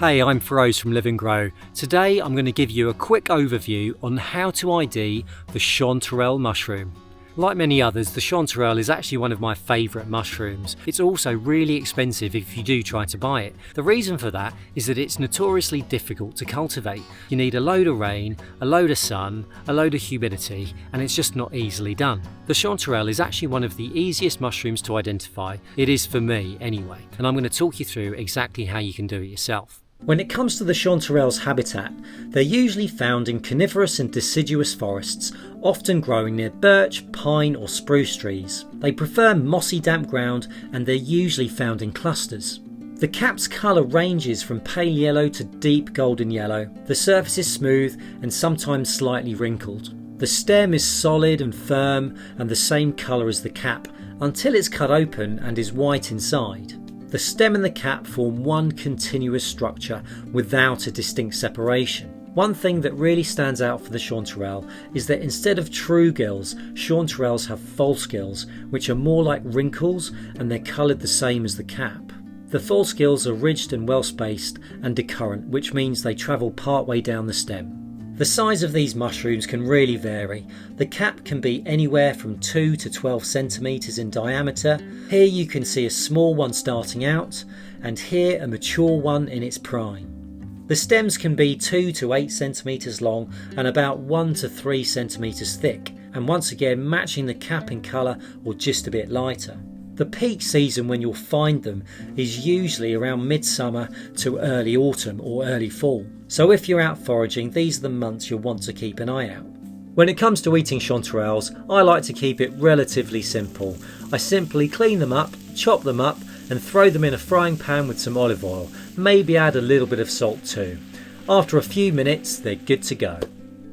Hey, I'm Feroz from Live and Grow. Today I'm going to give you a quick overview on how to ID the Chanterelle mushroom. Like many others, the Chanterelle is actually one of my favourite mushrooms. It's also really expensive if you do try to buy it. The reason for that is that it's notoriously difficult to cultivate. You need a load of rain, a load of sun, a load of humidity, and it's just not easily done. The Chanterelle is actually one of the easiest mushrooms to identify. It is for me anyway, and I'm going to talk you through exactly how you can do it yourself. When it comes to the Chanterelle's habitat, they're usually found in coniferous and deciduous forests, often growing near birch, pine or spruce trees. They prefer mossy damp ground and they're usually found in clusters. The cap's colour ranges from pale yellow to deep golden yellow. The surface is smooth and sometimes slightly wrinkled. The stem is solid and firm and the same colour as the cap until it's cut open and is white inside. The stem and the cap form one continuous structure without a distinct separation. One thing that really stands out for the Chanterelle is that instead of true gills, Chanterelles have false gills, which are more like wrinkles and they're coloured the same as the cap. The false gills are ridged and well spaced and decurrent, which means they travel part way down the stem. The size of these mushrooms can really vary. The cap can be anywhere from 2 to 12 centimetres in diameter. Here you can see a small one starting out, and here a mature one in its prime. The stems can be 2 to 8 centimetres long and about 1 to 3 centimetres thick, and once again matching the cap in colour or just a bit lighter. The peak season when you'll find them is usually around midsummer to early autumn or early fall. So if you're out foraging, these are the months you'll want to keep an eye out. When it comes to eating Chanterelles, I like to keep it relatively simple. I simply clean them up, chop them up and throw them in a frying pan with some olive oil. Maybe add a little bit of salt too. After a few minutes, they're good to go.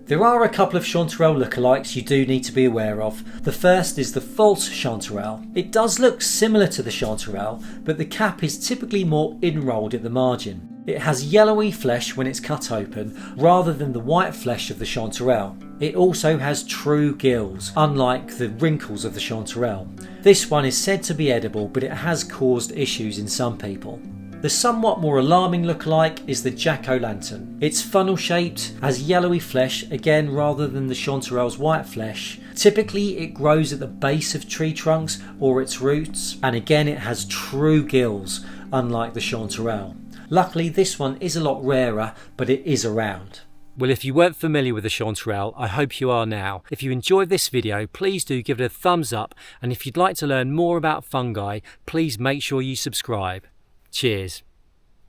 There are a couple of Chanterelle lookalikes you do need to be aware of. The first is the false Chanterelle. It does look similar to the Chanterelle, but the cap is typically more inrolled at the margin. It has yellowy flesh when it's cut open, rather than the white flesh of the Chanterelle. It also has true gills, unlike the wrinkles of the Chanterelle. This one is said to be edible, but it has caused issues in some people. The somewhat more alarming lookalike is the Jacko Lantern. It's funnel shaped, has yellowy flesh, again rather than the Chanterelle's white flesh. Typically it grows at the base of tree trunks or its roots, and again it has true gills, unlike the Chanterelle. Luckily this one is a lot rarer, but it is around. Well, if you weren't familiar with the Chanterelle, I hope you are now. If you enjoyed this video, please do give it a thumbs up, and if you'd like to learn more about fungi, please make sure you subscribe. Cheers.